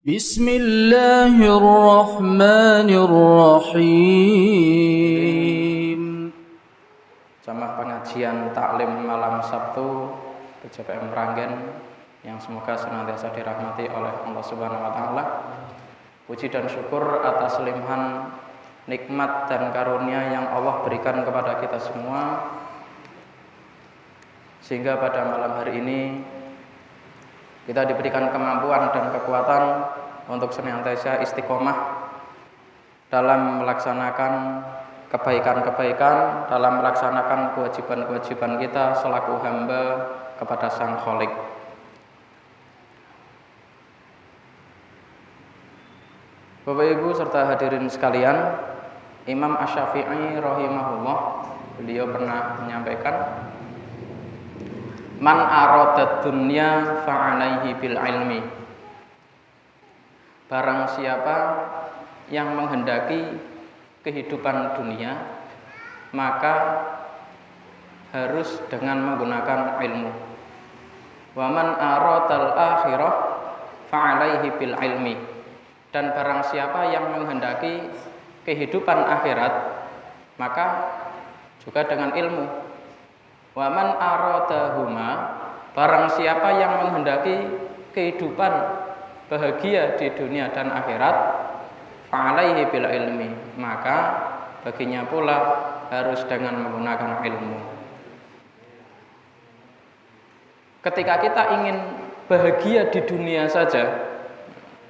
Bismillahirrahmanirrahim. Jamaah pengajian taklim malam Sabtu PJPM Meranggen yang semoga senantiasa dirahmati oleh Allah Subhanahu wa taala. Puji dan syukur atas limpahan nikmat dan karunia yang Allah berikan kepada kita semua, sehingga pada malam hari ini kita diberikan kemampuan dan kekuatan untuk senantiasa istiqomah dalam melaksanakan kebaikan-kebaikan, dalam melaksanakan kewajiban-kewajiban kita selaku hamba kepada Sang Khalik. Bapak Ibu serta hadirin sekalian, Imam Asy-Syafi'i rahimahullah, beliau pernah menyampaikan, man arada dunya fa'alaihi bil ilmi. Barang siapa yang menghendaki kehidupan dunia, maka harus dengan menggunakan ilmu. Wa man aradal akhirah fa'alaihi bil ilmi. Dan barang siapa yang menghendaki kehidupan akhirat, maka juga dengan ilmu. Wa man aradahuma, barang siapa yang menghendaki kehidupan bahagia di dunia dan akhirat, fa'alaihi bil ilmi, maka baginya pula harus dengan menggunakan ilmu. Ketika kita ingin bahagia di dunia saja,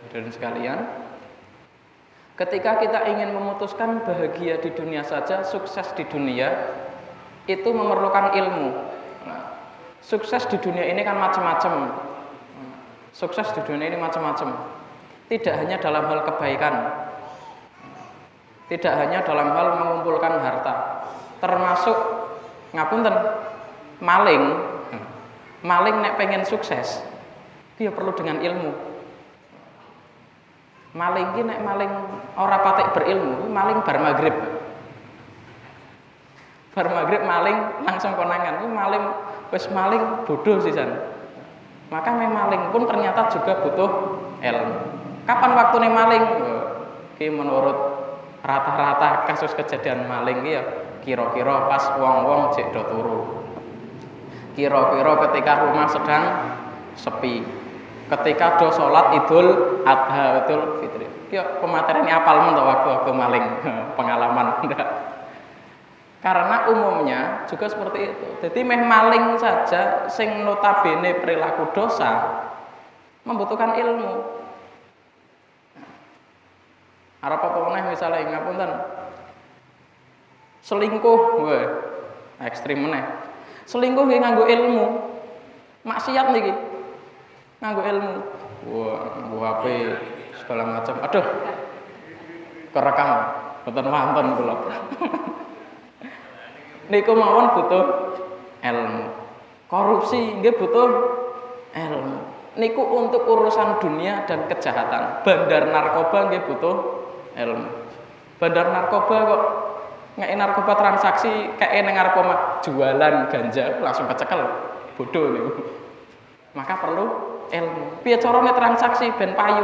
hadirin sekalian, ketika kita ingin memutuskan bahagia di dunia saja, sukses di dunia, itu memerlukan ilmu. Nah, sukses di dunia ini kan macam-macam. Sukses di dunia ini macam-macam. Tidak hanya dalam hal kebaikan, tidak hanya dalam hal mengumpulkan harta, termasuk ngapunten maling. Maling nek pengen sukses, dia perlu dengan ilmu. Maling ki nek maling ora patek berilmu, maling bar magrib. Bar magrib maling langsung konangan. Ini maling wis maling bodoh sisan. Maka maling pun ternyata juga butuh ilmu. Kapan waktune maling? Ki menurut rata-rata kasus kejadian maling ki ya kira-kira pas wong-wong jek do turu. Kira-kira ketika rumah sedang sepi. Ketika do salat Idul Adha, Idul Fitri. Ya pematerian ini apal men waktu maling pengalaman ndak. Karena umumnya juga seperti itu. Jadi meh maling saja sing notabene perilaku dosa membutuhkan ilmu. Arep apa meneh misale ngapunten. Selingkuh, weh, ekstrim meneh. Selingkuh nggih nganggo ilmu. Maksiat niki nganggo ilmu. Wah, nganggo HP segala macam. Aduh. Kerekam boten wonten kula. Niku mawon butuh ilmu. Korupsi nggih butuh ilmu. Niku untuk urusan dunia dan kejahatan. Bandar narkoba nggih butuh ilmu. Bandar narkoba kok ngeke narkoba transaksi kae ning arep omah jualan ganja langsung kecekel. Bodoh niku. Maka perlu ilmu. Piye carane transaksi ben payu?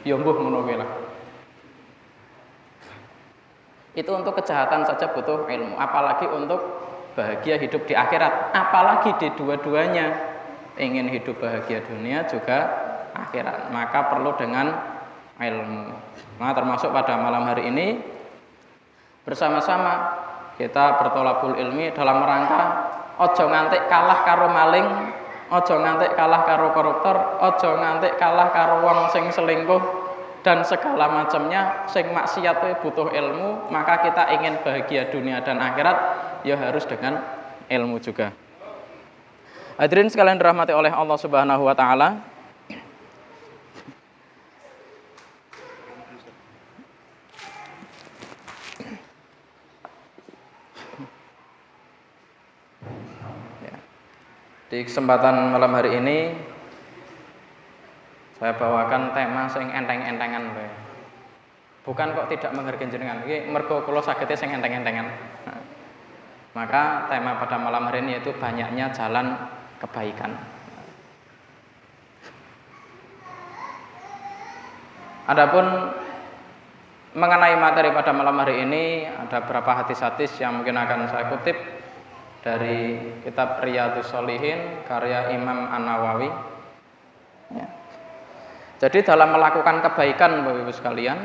Ya mbuh ngono kuwi lah. Itu untuk kejahatan saja butuh ilmu, apalagi untuk bahagia hidup di akhirat, apalagi di dua-duanya, ingin hidup bahagia dunia juga akhirat, maka perlu dengan ilmu. Nah, termasuk pada malam hari ini bersama-sama kita bertolabul ilmi dalam rangka ojo ngantik kalah karo maling, ojo ngantik kalah karo koruptor, ojo ngantik kalah karo wong sing selingkuh dan segala macamnya sing maksiat butuh ilmu. Maka kita ingin bahagia dunia dan akhirat ya harus dengan ilmu juga. Hadirin sekalian dirahmati oleh Allah Subhanahu wa taala. Di kesempatan malam hari ini saya bawakan tema sing enteng-entengan wae. Bukan kok tidak menghargai jenengan. Iki mergo kula sagete sing enteng-entengan. Nah, maka tema pada malam hari ini yaitu banyaknya jalan kebaikan. Adapun mengenai materi pada malam hari ini, ada beberapa hadis-hadis yang mungkin akan saya kutip dari kitab Riyadhus Shalihin karya Imam An-Nawawi. Ya. Jadi dalam melakukan kebaikan Bapak Ibu sekalian,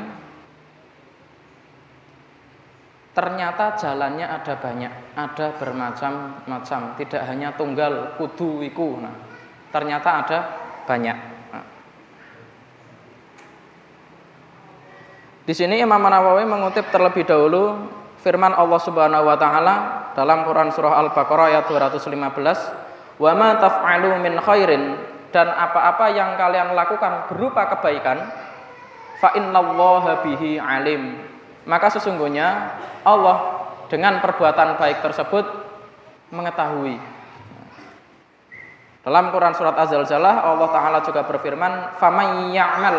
ternyata jalannya ada banyak, ada bermacam-macam, tidak hanya tunggal kudu iku. Nah, ternyata ada banyak. Nah. Di sini Imam An-Nawawi mengutip terlebih dahulu firman Allah Subhanahu wa taala dalam Quran surah Al-Baqarah ayat 215, "Wa ma taf'alu min khairin," dan apa-apa yang kalian lakukan berupa kebaikan, fa innallaha bihi alim, maka sesungguhnya Allah dengan perbuatan baik tersebut mengetahui. Dalam Quran surat Az-Zalzalah Allah Ta'ala juga berfirman, "Faman ya'mal,"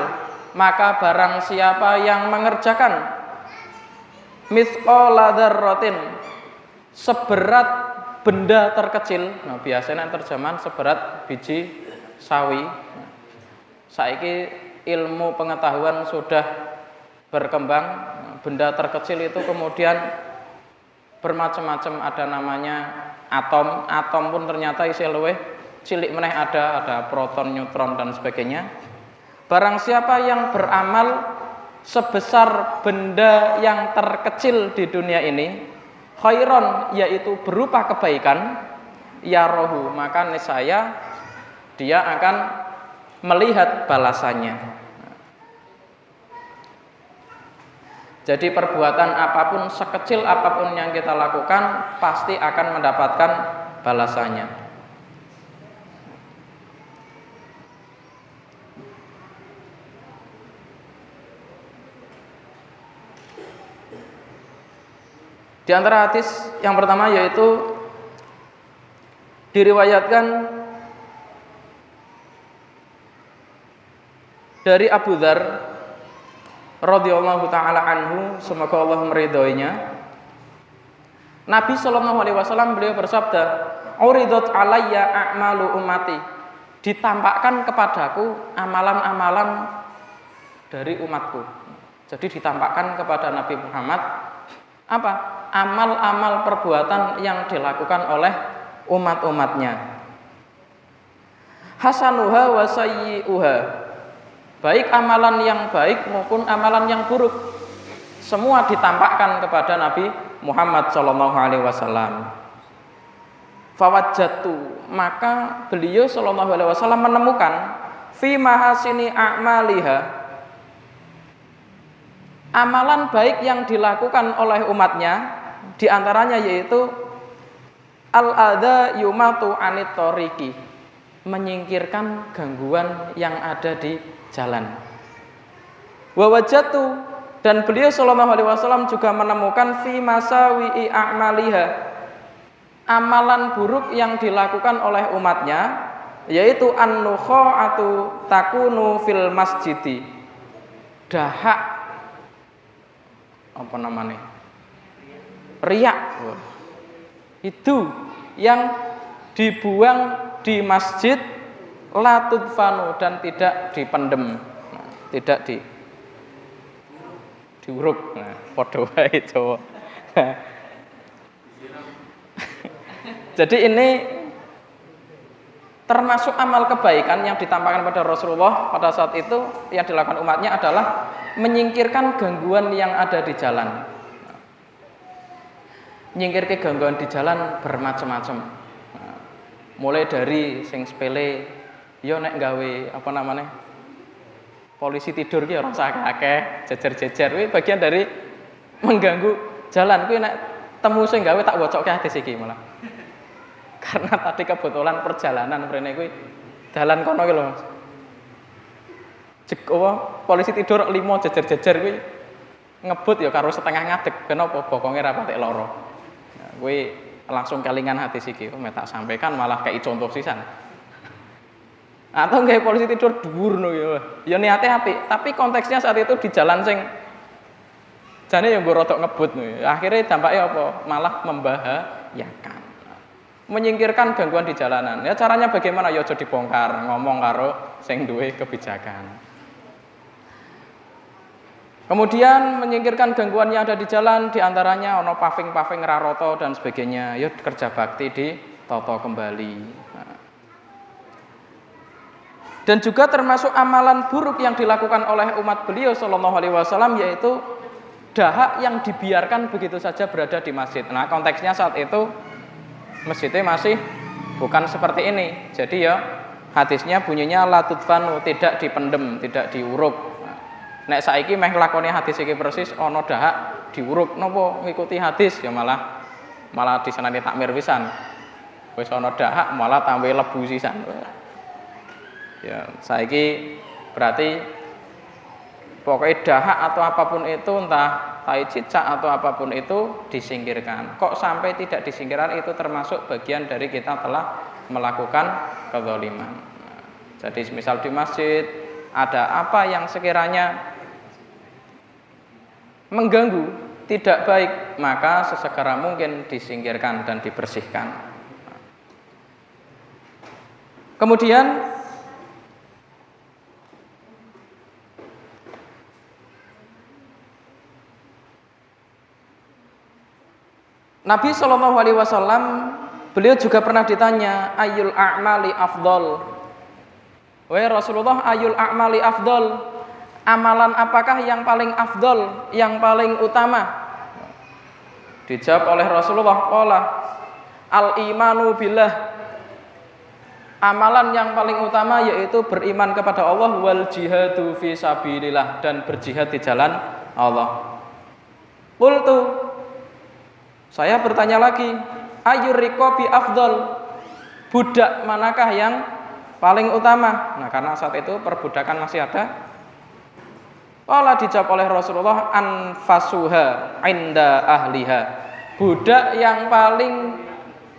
maka barang siapa yang mengerjakan mithqala dzarratin, seberat benda terkecil. Nah, biasanya terjemahan seberat biji sawi. Saiki ilmu pengetahuan sudah berkembang, benda terkecil itu kemudian bermacam-macam, ada namanya atom pun ternyata isi luwih cilik meneh, ada proton, neutron dan sebagainya. Barang siapa yang beramal sebesar benda yang terkecil di dunia ini, khairon, yaitu berupa kebaikan, ya rohu, maka niscaya dia akan melihat balasannya. Jadi perbuatan apapun, sekecil apapun yang kita lakukan, pasti akan mendapatkan balasannya. Di antara hadis yang pertama yaitu diriwayatkan dari Abu Dzar radhiyallahu taala anhu, semoga Allah meridhoinya. Nabi sallallahu alaihi wasallam beliau bersabda, "Uridat alayya a'malu ummati," ditampakkan kepadaku amalan-amalan dari umatku. Jadi ditampakkan kepada Nabi Muhammad apa? Amal-amal perbuatan yang dilakukan oleh umat-umatnya. Hasanuha wa sayyi'uha, baik amalan yang baik maupun amalan yang buruk, semua ditampakkan kepada Nabi Muhammad sallallahu alaihi wasallam. Fawajjatu, maka beliau sallallahu alaihi wasallam menemukan fi mahasini a'maliha, amalan baik yang dilakukan oleh umatnya, diantaranya yaitu al-adha yumatu anit tariqi, menyingkirkan gangguan yang ada di jalan. Wa wajatu, dan beliau sallallahu alaihi wasallam juga menemukan fi masawi'i a'maliha, amalan buruk yang dilakukan oleh umatnya, yaitu an-nukha'atu takunu fil masjidi, dahak apa namanya, riak, itu yang dibuang di masjid, la tudfanu, dan tidak dipendem, tidak diuruk. Nah, padha wae Jawa. Jadi ini termasuk amal kebaikan yang ditampakkan pada Rasulullah pada saat itu, yang dilakukan umatnya adalah menyingkirkan gangguan yang ada di jalan. Menyingkirkan gangguan di jalan bermacam-macam. Mulai dari sing sepele, yo nek gawe apa namanya, polisi tidur ki ora usah akeh, jejer-jejer, kuwi bagian dari mengganggu jalan. Kuwi nek temu sing gawe tak wocokke hadis iki malah. Karena tadi kebetulan perjalanan mrene kuwi dalan kono ki lho. Polisi tidur 5 jejer-jejer kuwi ngebut ya karo setengah ngadeg, ben apa bokonge ra patek lara. Nah, kuwi langsung kelingan hadis iki, tak sampaikan malah kei contoh sisan. Atau nggih polisi tidur dhuwur no ya niate apik, tapi konteksnya saat itu di jalan sing jane ya nggo rodok ngebut no. Akhirnya dampaknya apa? Malah membahayakan. Menyingkirkan gangguan di jalanan. Ya caranya bagaimana? Ya aja dibongkar, ngomong karo sing duwe kebijakan. Kemudian menyingkirkan gangguan yang ada di jalan, diantaranya ono paving-paving raroto dan sebagainya. Yuk kerja bakti di toto kembali. Nah. Dan juga termasuk amalan buruk yang dilakukan oleh umat beliau Shallallahu Alaihi Wasallam, yaitu dahak yang dibiarkan begitu saja berada di masjid. Nah, konteksnya saat itu masjidnya masih bukan seperti ini. Jadi ya hadisnya bunyinya la tudfanu, tidak dipendem, tidak diuruk. Nek saiki meh nglakoni hadis iki persis ana dahak diuruk napa ngikuti hadis ya malah disenani takmir pisan. Wis ana dahak malah tambah lebu sisan. Ya saiki berarti pokoknya dahak atau apapun itu, entah tai cicak atau apapun itu disingkirkan. Kok sampai tidak disingkirkan, itu termasuk bagian dari kita telah melakukan kezaliman. Nah, jadi misal di masjid ada apa yang sekiranya mengganggu, tidak baik, maka sesegera mungkin disingkirkan dan dibersihkan. Kemudian Nabi Shallallahu Alaihi Wasallam beliau juga pernah ditanya ayul a'mali afdol. Wahai Rasulullah, ayul a'mali afdol, amalan apakah yang paling afdol, yang paling utama? Dijawab oleh Rasulullah, qala al-imanu billah, amalan yang paling utama yaitu beriman kepada Allah, wal jihadu fi sabilillah, dan berjihad di jalan Allah. Qultu, saya bertanya lagi, ayyur riqabi afdol, budak manakah yang paling utama? Nah, karena saat itu perbudakan masih ada. Qala, dijawab oleh Rasulullah, anfasuha inda ahliha, budak yang paling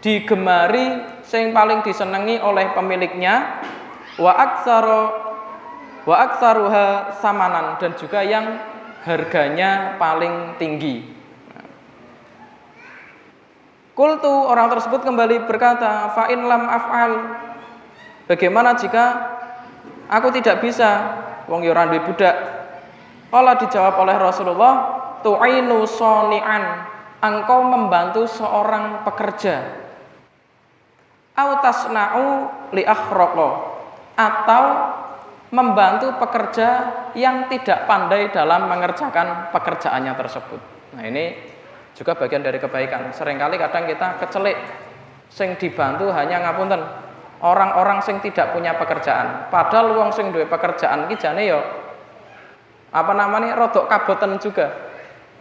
digemari, yang paling disenangi oleh pemiliknya, wa aktsaruha samanan, dan juga yang harganya paling tinggi. Qultu, orang tersebut kembali berkata, fa in lam af'al, bagaimana jika aku tidak bisa, wong yo ora duwe budak? Qala, dijawab oleh Rasulullah, tu'inu shoni'an, engkau membantu seorang pekerja, au tasna'u li akhraqa, atau membantu pekerja yang tidak pandai dalam mengerjakan pekerjaannya tersebut. Nah, ini juga bagian dari kebaikan. Seringkali kadang kita kecelik, sing dibantu hanya ngapunten orang-orang sing tidak punya pekerjaan, padahal wong sing duwe pekerjaan iki jane ya rodok kaboten juga.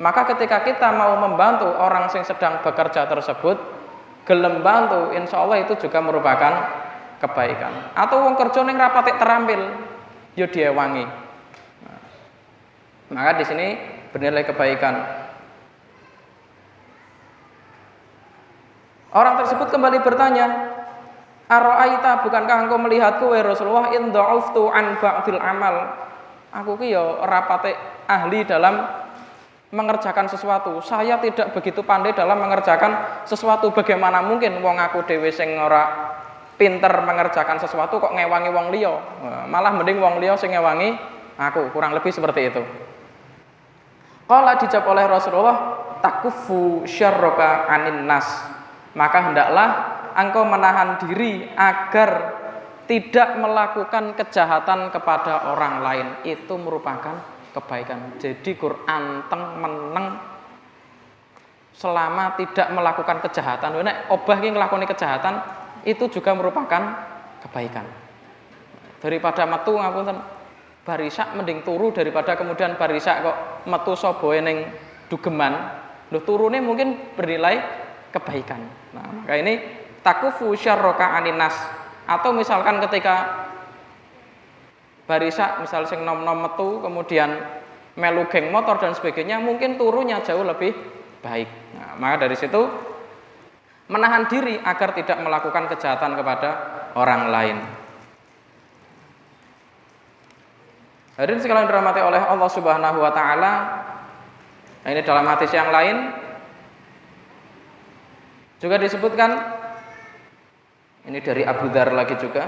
Maka ketika kita mau membantu orang yang sedang bekerja tersebut, gelem bantu, insya Allah itu juga merupakan kebaikan. Atau wong kerja ning rapatik terampil, yo diewangi. Nah, maka di sini bernilai kebaikan. Orang tersebut kembali bertanya, Ara'aita, bukankah engkau melihatku wahai Rasulullah, in dha'uftu an ba'dil amal, aku ki ya rapate ahli dalam mengerjakan sesuatu. Saya tidak begitu pandai dalam mengerjakan sesuatu. Bagaimana mungkin wong aku dhewe sing ora pinter mengerjakan sesuatu kok ngewangi wong liya? Malah mending wong liya sing ngewangi aku, kurang lebih seperti itu. Qala, dijawab oleh Rasulullah, takufu syarraka anin nas, maka hendaklah engkau menahan diri agar tidak melakukan kejahatan kepada orang lain. Itu merupakan kebaikan. Jadi Quran teng meneng selama tidak melakukan kejahatan. Nek obah ki nglakoni kejahatan itu juga merupakan kebaikan. Daripada metu ngapunten barisak mending turu daripada kemudian barisak kok metu soboe ning dugeman. Lho turune mungkin bernilai kebaikan. Nah, maka ini takufu syarraka anin nas. Atau misalkan ketika barisak, misal sing nom-nom metu kemudian melu geng motor dan sebagainya, mungkin turunnya jauh lebih baik. Nah, maka dari situ menahan diri agar tidak melakukan kejahatan kepada orang lain. Hadirin sekalian dirahmati oleh Allah Subhanahu wa taala. Nah, ini dalam hadis yang lain juga disebutkan, ini dari Abu Dzar lagi juga,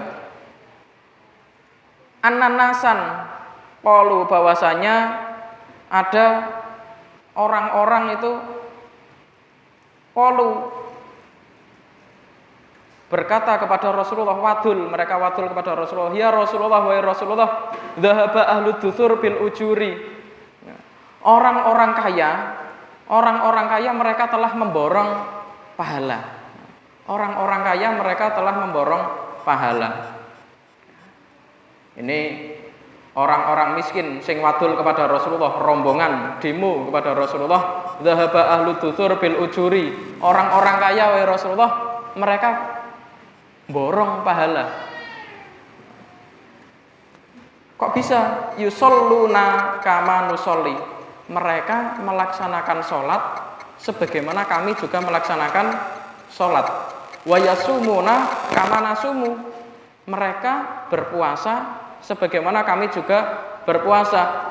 ananasan qalu, bahwasanya ada orang-orang itu berkata kepada Rasulullah, mereka wadul kepada Rasulullah, ya Rasulullah, wahai Rasulullah, dhahaba ahlu duthur bil ujuri. Orang-orang kaya mereka telah memborong pahala. Orang-orang kaya mereka telah memborong pahala. Ini orang-orang miskin sing wadul kepada Rasulullah, rombongan demo kepada Rasulullah, dhahaba ahlu duthur bil ujuri. Orang-orang kaya wahai Rasulullah, mereka borong pahala. Kok bisa? Yusalluna kama nusolli. Mereka melaksanakan sholat sebagaimana kami juga melaksanakan sholat. Wa yasumuna kama nasumu. Mereka berpuasa sebagaimana kami juga berpuasa.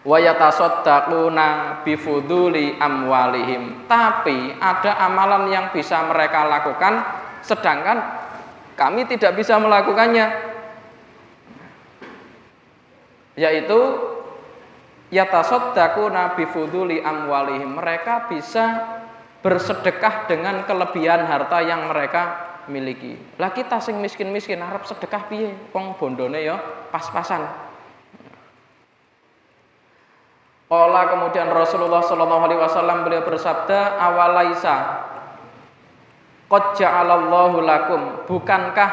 Wa yatasaddaquna bifuduli amwalihim. Tapi ada amalan yang bisa mereka lakukan sedangkan kami tidak bisa melakukannya, yaitu yatasaddaquna bifuduli amwalihim. Mereka bisa bersedekah dengan kelebihan harta yang mereka miliki. Lah kita sing miskin-miskin arep sedekah piye? Wong bondone ya pas-pasan. Qala kemudian Rasulullah sallallahu alaihi wasallam beliau bersabda, awalaisa qad ja'alallahu lakum, bukankah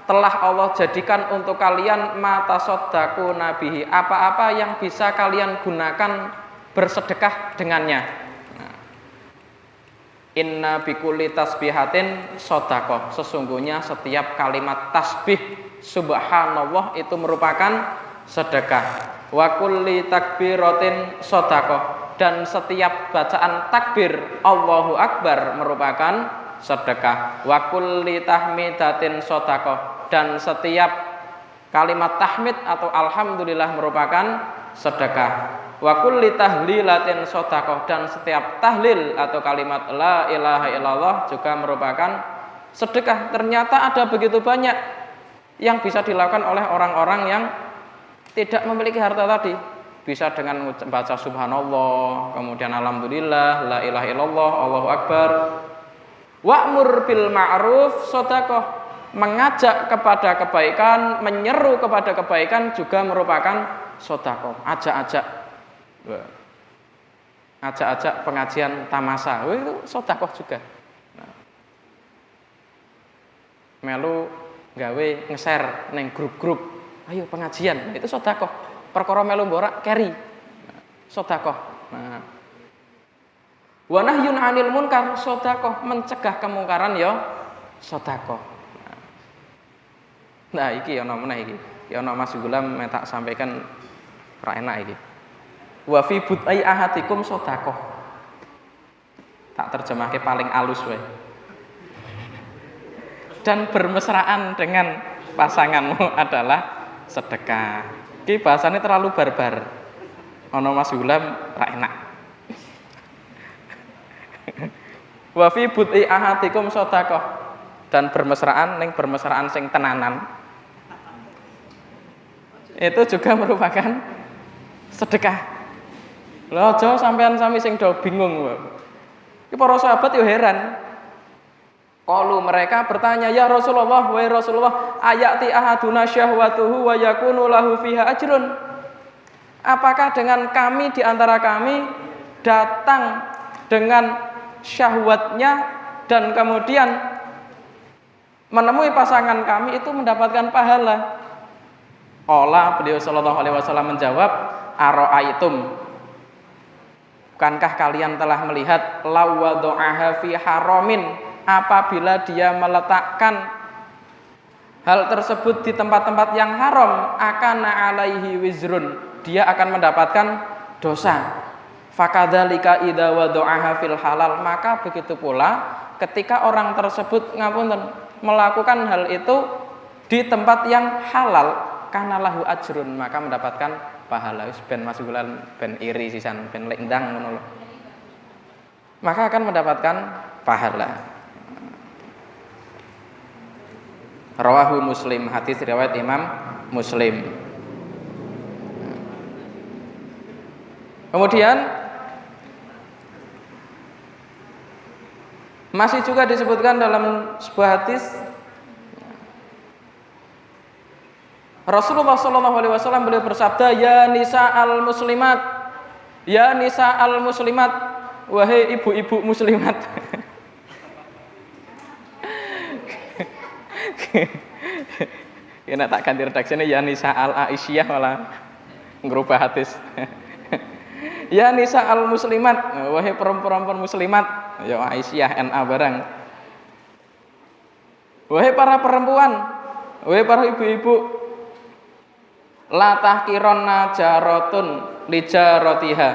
telah Allah jadikan untuk kalian ma tasaddaquna bihi, apa-apa yang bisa kalian gunakan bersedekah dengannya. Inna bikulli tasbihatin shadaqah, sesungguhnya setiap kalimat tasbih subhanallah itu merupakan sedekah. Wa kulli takbiratin shadaqah, dan setiap bacaan takbir Allahu Akbar merupakan sedekah. Wa kulli tahmidatin shadaqah, dan setiap kalimat tahmid atau alhamdulillah merupakan sedekah. Wa kulli tahlilatin shadaqah, dan setiap tahlil atau kalimat la ilaha illallah juga merupakan sedekah. Ternyata ada begitu banyak yang bisa dilakukan oleh orang-orang yang tidak memiliki harta tadi. Bisa dengan membaca subhanallah, kemudian alhamdulillah, la ilaha illallah, Allahu akbar. Wa'mur bil ma'ruf shadaqah, mengajak kepada kebaikan, menyeru kepada kebaikan juga merupakan shadaqah. Ajak-ajak pengajian tamasa, itu shadaqah juga. Nah, melu gawe nge-share neng grup-grup, ayo pengajian, itu shadaqah. Perkara melu borak carry, shadaqah. Nah, wa nahyun 'anil munkar shadaqah, mencegah kemungkaran ya sedekah. Nah, iki ana meneh iki. Ya ana Mas Gulam tak sampaikan ra enak iki. Wa fi budai ahadikum sedekah. Tak terjemahke paling alus wae. Dan bermesraan dengan pasanganmu adalah sedekah. Iki bahasane terlalu barbar. Ana Mas Gulam ra enak. Wa fi bud'i ahadikum shadaqah, dan bermesraan ning bermesraan sing tenanan itu juga merupakan sedekah. Lha aja sampean sami sing do bingung. Iki para sahabat yo heran. Qalu, mereka bertanya, ya Rasulullah, wahai Rasulullah, ayati ahaduna syahwatuhu wa yakunu lahu fiha ajrun. Apakah dengan kami di antara kami datang dengan syahwatnya dan kemudian menemui pasangan kami itu mendapatkan pahala? Qala, beliau sallallahu alaihi wasallam menjawab, ara'aitum, bukankah kalian telah melihat law wada'aha fi haramin, apabila dia meletakkan hal tersebut di tempat-tempat yang haram, akana alaihi wizrun, dia akan mendapatkan dosa. Fakadzalika idza wada'aha fil halal, maka begitu pula ketika orang tersebut ngapunten melakukan hal itu di tempat yang halal, kana lahu ajrun, maka mendapatkan pahala. Wis ben masukulan ben iri sisan ben lek ndang ngono lho. Maka akan mendapatkan pahala. Rawahu Muslim, hadis riwayat Imam Muslim. Kemudian masih juga disebutkan dalam sebuah hadis Rasulullah Shallallahu Alaihi Wasallam beliau bersabda, ya nisa al muslimat, ya nisa al muslimat, wahai ibu-ibu muslimat. Kena tak ganti redaksinya ya nisa al aisyah malah ngerubah hadis. Ya nisa al muslimat, wahai perempuan muslimat, ya Aisyah NA barang. Wahai para perempuan, wahai para ibu-ibu, la tahkironna jaratun li jaratiha.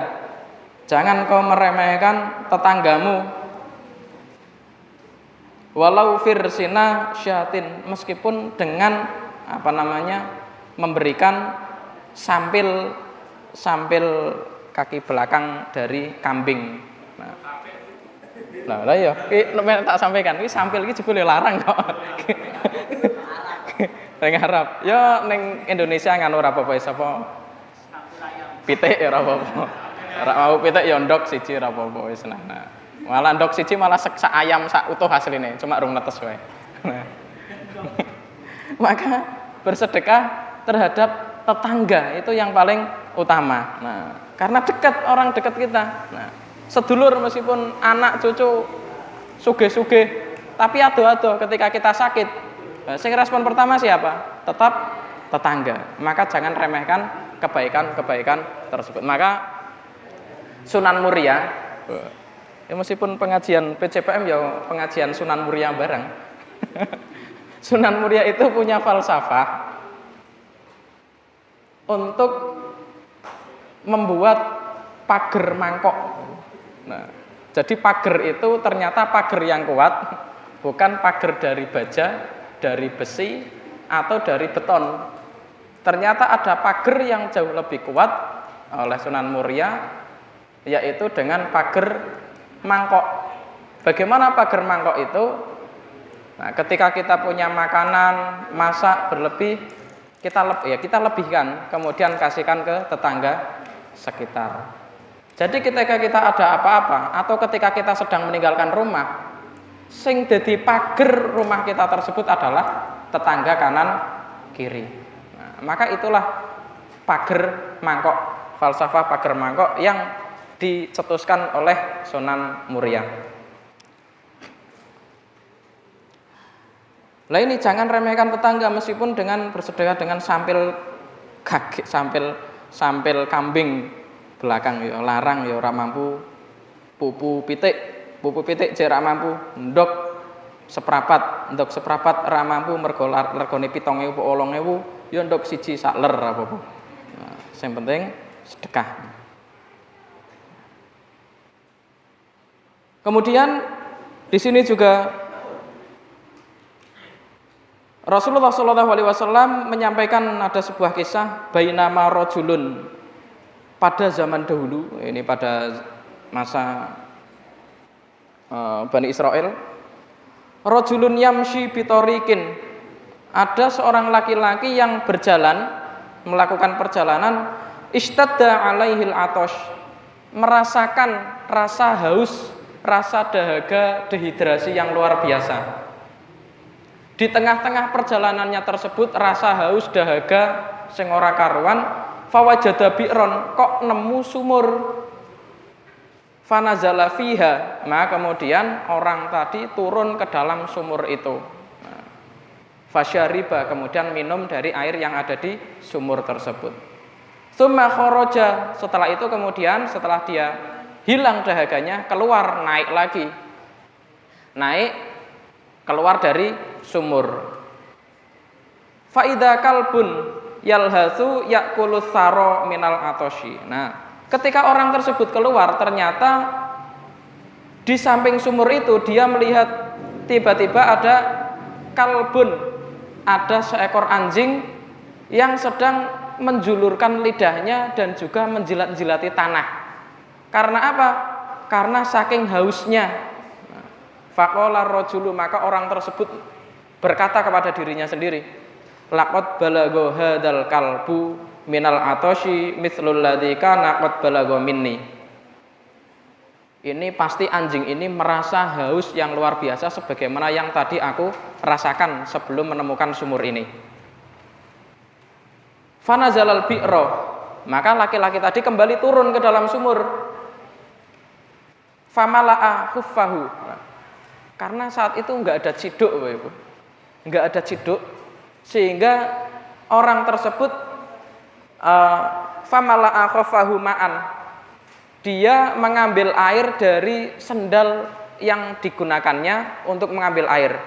Jangan kau meremehkan tetanggamu. Walau firsina syatin, meskipun dengan memberikan sampil kaki belakang dari kambing. Nah, ya, tak sampaikan, ini sampil ini juga larang kok. Neng Arab, ya neng Indonesia nganu ora apa-apa sapa? Pitik ya ora apa-apa. Ora mau pitik ya ndok siji ora apa-apa wis nah. Malah ndok siji malah sak ayam sak utuh asline, cuma rung netes wae. Maka bersedekah terhadap tetangga itu yang paling utama. Nah, karena dekat, orang dekat kita. Nah, sedulur meskipun anak cucu sugih-sugih, tapi ado-ado ketika kita sakit. Sing respon pertama siapa? Tetap tetangga. Maka jangan remehkan kebaikan-kebaikan tersebut. Maka Sunan Muria, ya meskipun pengajian PCPM ya pengajian Sunan Muria bareng. Sunan Muria itu punya falsafah untuk membuat pagar mangkok. Nah, jadi pagar itu ternyata pagar yang kuat, bukan pagar dari baja, dari besi, atau dari beton. Ternyata ada pagar yang jauh lebih kuat oleh Sunan Muria, yaitu dengan pagar mangkok. Bagaimana pagar mangkok itu? Nah, ketika kita punya makanan masak berlebih, kita lebihkan, kemudian kasihkan ke tetangga sekitar. Jadi ketika kita ada apa-apa atau ketika kita sedang meninggalkan rumah, sing dadi pager rumah kita tersebut adalah tetangga kanan kiri. Nah, maka itulah pager mangkok, falsafah pager mangkok yang dicetuskan oleh Sunan Muria. Lah ini jangan remehkan tetangga meskipun dengan bersedekah dengan sampil kaki, sampil kambing belakang ya larang ya ora mampu. Pupu pitik jek ora mampu, ndok seprapat ora mampu mergo regane 7.000 apa 8.000 ya ndok siji sak ler apa-apa. Nah, sing penting sedekah. Kemudian di sini juga Rasulullah Shallallahu Alaihi Wasallam menyampaikan ada sebuah kisah bainama rajulun pada zaman dahulu, ini pada masa Bani Israel. Rajulun yamshi bitorikin, ada seorang laki-laki yang berjalan melakukan perjalanan, istadda alaihil atosh, merasakan rasa haus, rasa dahaga, dehidrasi yang luar biasa. Di tengah-tengah perjalanannya tersebut rasa haus dahaga sing ora karuan, fawajada bi'ron, kok nemu sumur. Fanazala fiha, maka kemudian orang tadi turun ke dalam sumur itu. Nah, fasyariba, kemudian minum dari air yang ada di sumur tersebut. Tsumma kharaja, setelah itu kemudian setelah dia hilang dahaganya, keluar naik lagi. Keluar dari sumur. Faida kalbun yalhasu yakulus saro minal atoshi. Nah, ketika orang tersebut keluar, ternyata di samping sumur itu dia melihat tiba-tiba ada kalbun, ada seekor anjing yang sedang menjulurkan lidahnya dan juga menjilat-jilati tanah. Karena apa? Karena saking hausnya. Faqala rajulu, maka orang tersebut berkata kepada dirinya sendiri, laqad balagha hadzal kalbu minal atoshi mithlul ladzi kana qad balagha minni. Ini pasti anjing ini merasa haus yang luar biasa sebagaimana yang tadi aku rasakan sebelum menemukan sumur ini. Fanazalal bi'ra, maka laki-laki tadi kembali turun ke dalam sumur. Famala'a khuffahu, karena saat itu enggak ada ciduk, Bapak Ibu. Enggak ada ciduk, sehingga orang tersebut famala'a khuffahu ma'an, dia mengambil air dari sendal yang digunakannya untuk mengambil air.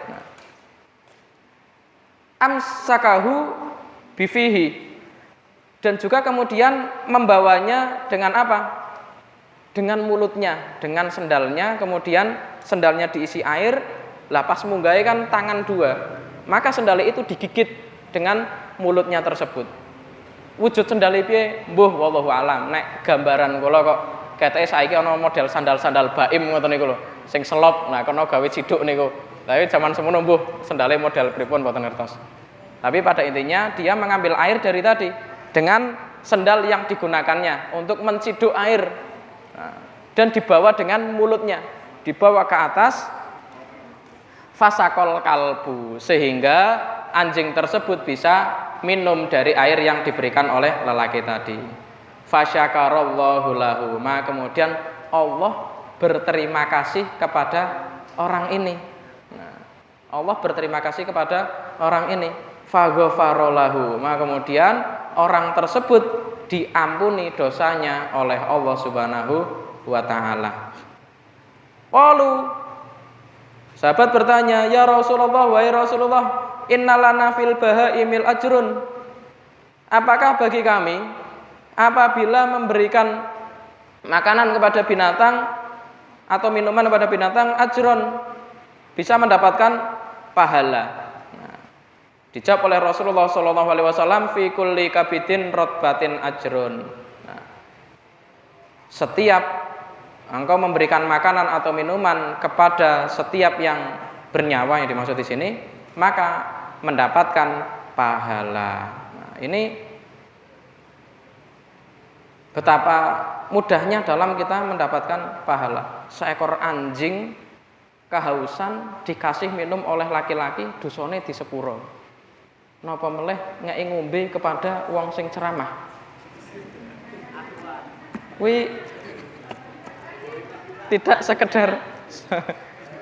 Amsakahu bifihi, dan juga kemudian membawanya dengan apa? Dengan mulutnya, dengan sendalnya, kemudian sendalnya diisi air, lah pas munggahe kan tangan dua, maka sendal itu digigit dengan mulutnya tersebut. Wujud sendal piye? Mbuh wallahu alam. Nek gambaran kula kok ketoke saiki ana model sandal-sandal baim ngoten niku lho, sing selop, nah kono gawe ciduk niku. Tapi zaman semono mbuh sendale model pripun mboten ngertos. Tapi pada intinya dia mengambil air dari tadi dengan sendal yang digunakannya untuk menciduk air, dan dibawa dengan mulutnya, dibawa ke atas. Fasakol kalbu, sehingga anjing tersebut bisa minum dari air yang diberikan oleh lelaki tadi. Fasyakarallahu lahu, maka kemudian Allah berterima kasih kepada orang ini. Allah berterima kasih kepada orang ini. Faghfarolahu, maka kemudian orang tersebut diampuni dosanya oleh Allah Subhanahu wa taala. Qalu, sahabat bertanya, ya Rasulullah, wahai Rasulullah, innalana fil bahaimil ajrun. Apakah bagi kami apabila memberikan makanan kepada binatang atau minuman kepada binatang ajron, bisa mendapatkan pahala? Dijawab oleh Rasulullah SAW, fi kulli kabidin rotbatin ajrun. Setiap engkau memberikan makanan atau minuman kepada setiap yang bernyawa, yang dimaksud di sini, maka mendapatkan pahala. Nah, ini betapa mudahnya dalam kita mendapatkan pahala. Seekor anjing kehausan dikasih minum oleh laki-laki, dosane di sepuro. Napa meleh ngeki ngombe kepada wong sing ceramah. Kuwi tidak sekedar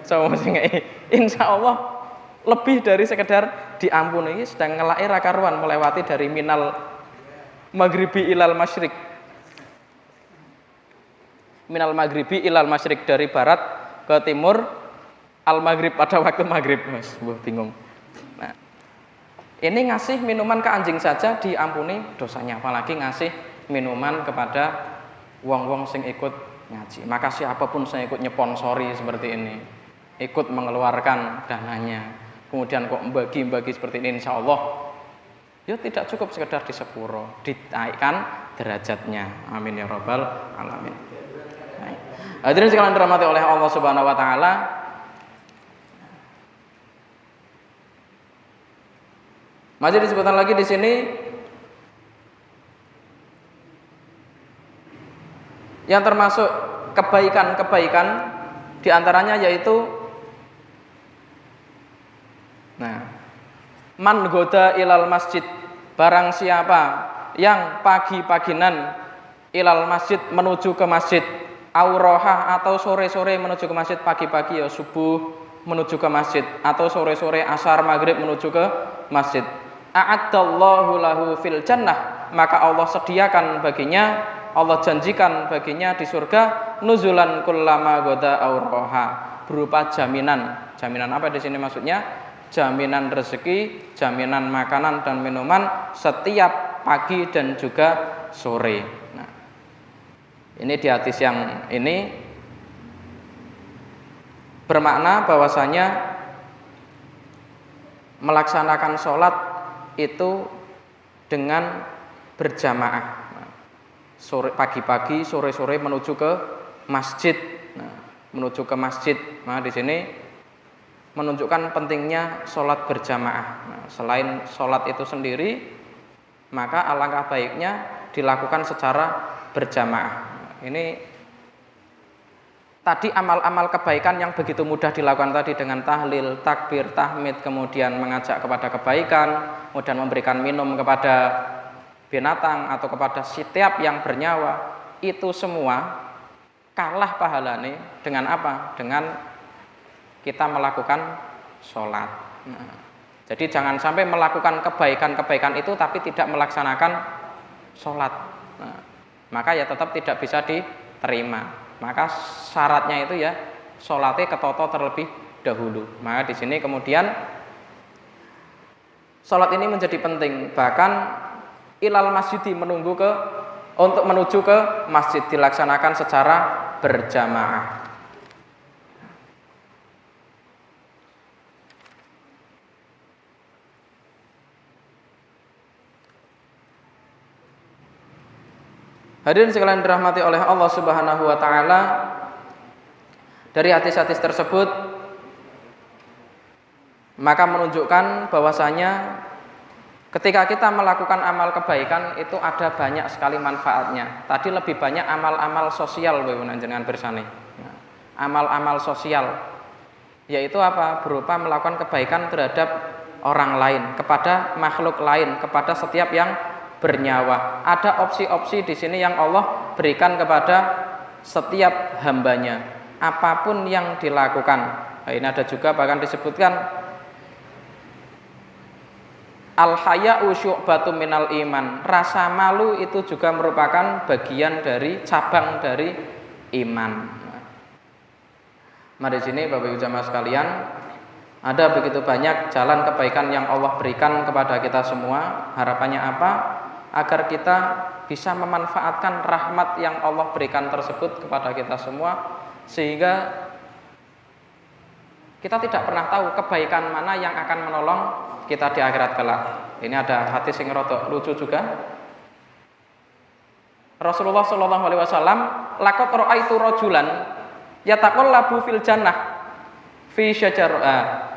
sama sing ngeki. Insyaallah lebih dari sekedar diampuni, ini sedang ngelaki ra karuan melewati dari minal maghribi ilal masyrik. Minal maghribi ilal masyrik, dari barat ke timur, al maghrib pada waktu maghrib, Mas. Bingung. Nah, ini ngasih minuman ke anjing saja diampuni dosanya, apalagi ngasih minuman kepada wong-wong sing ikut ngaji. Maka siapapun saya ikut nyeponsori seperti ini, ikut mengeluarkan dananya, kemudian kok bagi-bagi seperti ini, insya Allah ya tidak cukup sekedar di sepuro, ditaikkan derajatnya. Amin ya rabbal alamin. Hadirin sekalian dirahmati oleh Allah Subhanahu wa taala. Masih disebutkan lagi di sini yang termasuk kebaikan-kebaikan diantaranya yaitu man goda ilal masjid, barang siapa yang pagi-paginan ilal masjid menuju ke masjid, auroha atau sore-sore menuju ke masjid, pagi-pagi ya subuh menuju ke masjid, atau sore-sore asar maghrib menuju ke masjid, a'addallahu lahu fil jannah, maka Allah sediakan baginya, Allah janjikan baginya di surga nuzulan kullama goda auroha, berupa jaminan. Jaminan apa di sini maksudnya? Jaminan rezeki, jaminan makanan dan minuman setiap pagi dan juga sore. Nah, ini di hadis yang ini bermakna bahwasanya melaksanakan sholat itu dengan berjamaah. Sore pagi-pagi, sore-sore menuju ke masjid. Menuju ke masjid. Nah, di sini menunjukkan pentingnya sholat berjamaah. Selain sholat itu sendiri, maka alangkah baiknya dilakukan secara berjamaah. Ini tadi amal-amal kebaikan yang begitu mudah dilakukan tadi dengan tahlil, takbir, tahmid, kemudian mengajak kepada kebaikan, kemudian memberikan minum kepada binatang atau kepada setiap yang bernyawa, itu semua kalah pahalanya dengan apa? Dengan kita melakukan sholat. Nah, jadi jangan sampai melakukan kebaikan-kebaikan itu tapi tidak melaksanakan sholat. Nah, maka ya tetap tidak bisa diterima. Maka syaratnya itu ya sholatnya ketoto terlebih dahulu. Maka di sini kemudian sholat ini menjadi penting. Bahkan ilal masjidi untuk menuju ke masjid dilaksanakan secara berjamaah. Hadirin sekalian dirahmati oleh Allah Subhanahu wa taala, dari hadis-hadis tersebut maka menunjukkan bahwasanya ketika kita melakukan amal kebaikan itu ada banyak sekali manfaatnya. Tadi lebih banyak amal-amal sosial dengan bersani. Amal-amal sosial yaitu apa? Berupa melakukan kebaikan terhadap orang lain, kepada makhluk lain, kepada setiap yang bernyawa. Ada opsi-opsi di sini yang Allah berikan kepada setiap hambanya, apapun yang dilakukan. Nah, ini ada juga bahkan disebutkan al-haya'u syu'batun minal iman. Rasa malu itu juga merupakan bagian dari cabang dari iman. Mari sini Bapak Ibu jamaah sekalian, ada begitu banyak jalan kebaikan yang Allah berikan kepada kita semua. Harapannya apa? Agar kita bisa memanfaatkan rahmat yang Allah berikan tersebut kepada kita semua, sehingga kita tidak pernah tahu kebaikan mana yang akan menolong kita di akhirat kelak. Ini ada hadis yang rada lucu juga. Rasulullah sallallahu alaihi wasallam, laqad ra'aitu rajulan yataqallabu fil jannah fi syajarah.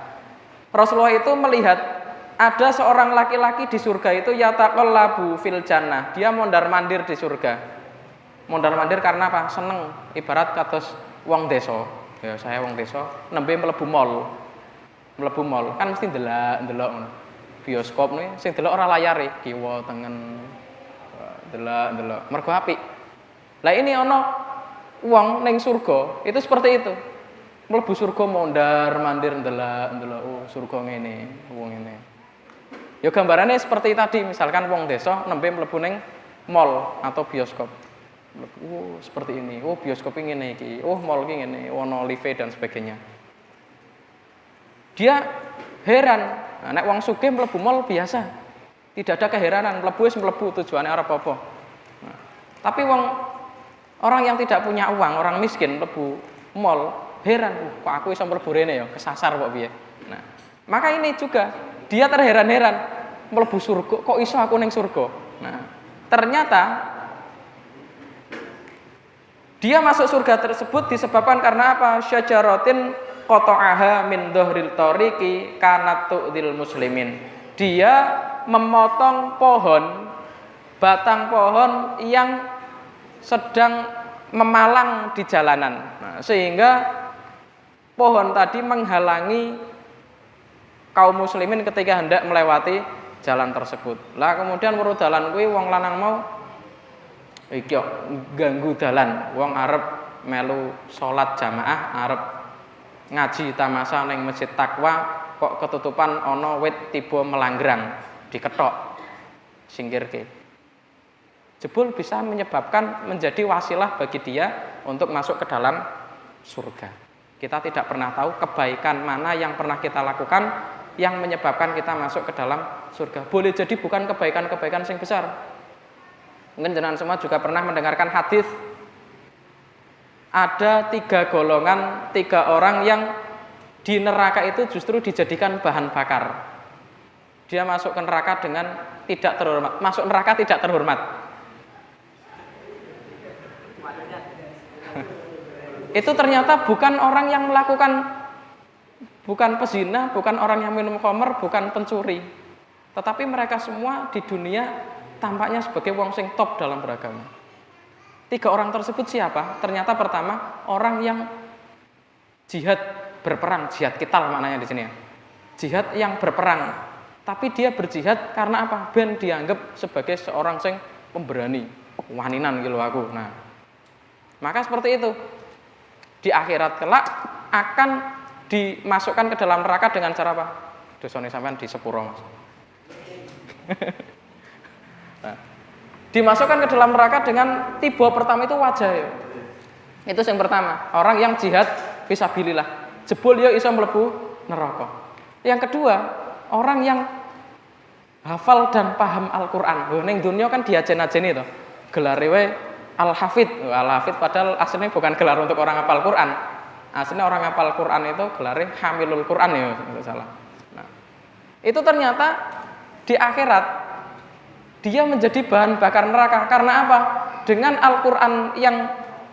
Rasulullah itu melihat ada seorang laki-laki di surga itu yataqallabu fil jannah. Dia mondar-mandir di surga. Mondar-mandir karena apa? Seneng. Ibarat kados wong desa. Ya, saya wong desa nembe mlebu mall. Mlebu mall kan mesti ndelok ngono. Bioskop nih sing delok ora layare, kiwa tengen. Delok. Mergo apik. Lah ini ana wong ning surga, itu seperti itu. Mlebu surga mondar-mandir ndelok, oh surga ngene, wong ngene. Ya gambarannya seperti tadi, misalkan wong desa nembe mlebu ning mall atau bioskop. Oh, seperti ini. Oh, bioskop ini ngene iki. Oh, mall iki ngene, ono live dan sebagainya. Dia heran. Nah, nek wong sugih mlebu mall biasa. Tidak ada keheranan, mlebu wis mlebu tujuane ora apa-apa. Nah, tapi orang yang tidak punya uang, orang miskin mlebu mall, heran, kok aku iso mlebu rene ya, kesasar kok piye. Nah, maka ini juga dia terheran-heran, mlebu surga, kok iso aku ning surga. Nah, ternyata dia masuk surga tersebut disebabkan karena apa? Syajaratin qata'aha min dhahril tariqi kanat tu'dil muslimin. Dia memotong pohon, batang pohon yang sedang memalang di jalanan. Nah, sehingga pohon tadi menghalangi kaum muslimin ketika hendak melewati jalan tersebut. Lah kemudian weruh dalan kuwi wong lanang mau iki ganggu dalan. Wong arep melu salat jamaah, arep ngaji tamasa ning Masjid Taqwa, kok ketutupan ana wit tiba melanggrang, diketok, singkirke. Jebul bisa menyebabkan menjadi wasilah bagi dia untuk masuk ke dalam surga. Kita tidak pernah tahu kebaikan mana yang pernah kita lakukan yang menyebabkan kita masuk ke dalam surga. Boleh jadi bukan kebaikan-kebaikan yang besar. Mungkin jenengan semua juga pernah mendengarkan hadis ada 3 golongan, 3 orang yang di neraka itu justru dijadikan bahan bakar. Dia masuk ke neraka dengan tidak terhormat. Masuk neraka tidak terhormat. Itu ternyata bukan orang yang melakukan, bukan pezina, bukan orang yang minum khamr, bukan pencuri. Tetapi mereka semua di dunia tampaknya sebagai wong sing top dalam beragama. 3 orang tersebut siapa? Ternyata pertama orang yang jihad berperang, jihad qital maknanya di sini ya. Jihad yang berperang, tapi dia berjihad karena apa? Ben dianggap sebagai seorang sing pemberani, waninan gitu aku. Nah, maka seperti itu. Di akhirat kelak akan dimasukkan ke dalam neraka dengan cara apa? Dosane sampean di sepuro, Mas. Nah, dimasukkan ke dalam neraka dengan tiba pertama itu wajah ya. Itu yang pertama, orang yang jihad fisabilillah. Jebul ya iso mlebu neraka. Yang kedua, orang yang hafal dan paham Al-Qur'an. Lho ning dunya kan diajen-ajeni to. Gelare wae Al-Hafid. Al-Hafid padahal aslinya bukan gelar untuk orang hafal Quran. Aslinya orang hafal Quran itu gelarnya Hamilul Quran ya, kalau salah. Nah, itu ternyata di akhirat dia menjadi bahan bakar neraka. Karena apa? Dengan Al-Quran yang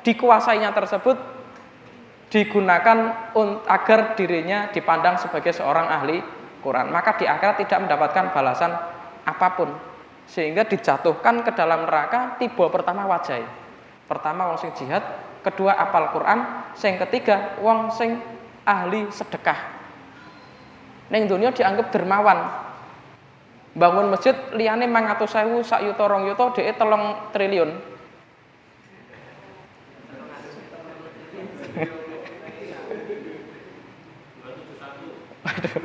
dikuasainya tersebut digunakan agar dirinya dipandang sebagai seorang ahli Quran. Maka di akhirat tidak mendapatkan balasan apapun. Sehingga dijatuhkan ke dalam neraka tiba pertama wajah. Pertama wong sing jihad, kedua apal Quran, sing ketiga wong sing ahli sedekah. Ning dunia dianggap dermawan. Bangun masjid liyane 500.000 sak yuta 2 yuta dhek 3 triliun. Waduh.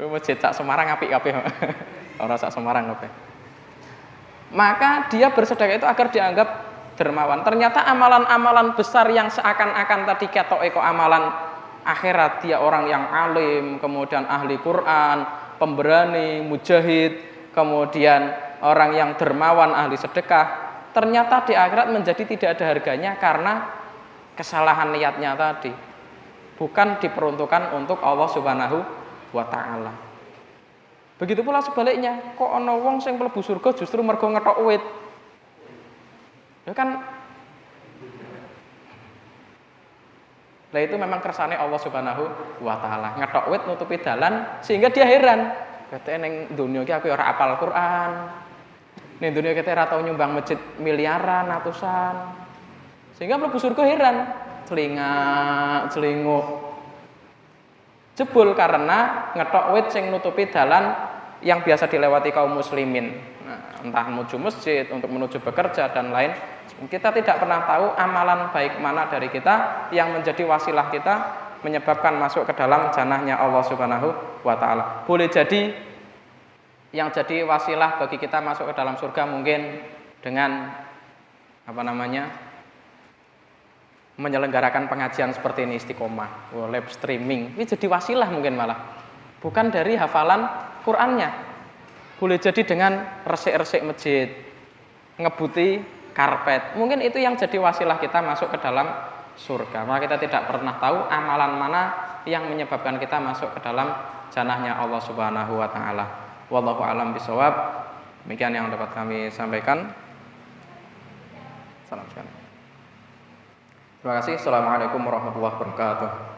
Masjid sak Semarang apik kabeh. Ora sak Semarang kabeh. Maka dia bersedekah itu agar dianggap dermawan. Ternyata amalan-amalan besar yang seakan-akan tadi ketoke kok amalan akhirat, dia orang yang alim, kemudian ahli Quran, pemberani, mujahid, kemudian orang yang dermawan, ahli sedekah, ternyata di akhirat menjadi tidak ada harganya karena kesalahan niatnya tadi. Bukan diperuntukkan untuk Allah Subhanahu wa taala. Begitu pula sebaliknya, kok ana wong sing mlebu surga justru mergo ngethok wit. Ya kan lah itu memang kersane Allah Subhanahu wa taala. Ngethok wit nutupi dalan sehingga dia heran. Kate ning donya iki aku ora apal Quran. Ning donya kate ora tau nyumbang masjid miliaran, ratusan. Sehingga mlebu surga heran, celinguk. Jebul karena ngethok wit sing nutupi dalan yang biasa dilewati kaum muslimin. Nah, entah menuju masjid, untuk menuju bekerja dan lain. Kita tidak pernah tahu amalan baik mana dari kita yang menjadi wasilah kita menyebabkan masuk ke dalam jannahnya Allah Subhanahu wa taala. Boleh jadi yang jadi wasilah bagi kita masuk ke dalam surga mungkin dengan menyelenggarakan pengajian seperti ini istiqomah, live streaming. Ini jadi wasilah mungkin malah. Bukan dari hafalan Qur'annya. Boleh jadi dengan resik-resik masjid, ngebuti karpet. Mungkin itu yang jadi wasilah kita masuk ke dalam surga. Maka kita tidak pernah tahu amalan mana yang menyebabkan kita masuk ke dalam jannahnya Allah Subhanahu wa taala. Wallahu a'lam bishawab. Demikian yang dapat kami sampaikan. Salam sekali. Terima kasih. Assalamualaikum warahmatullahi wabarakatuh.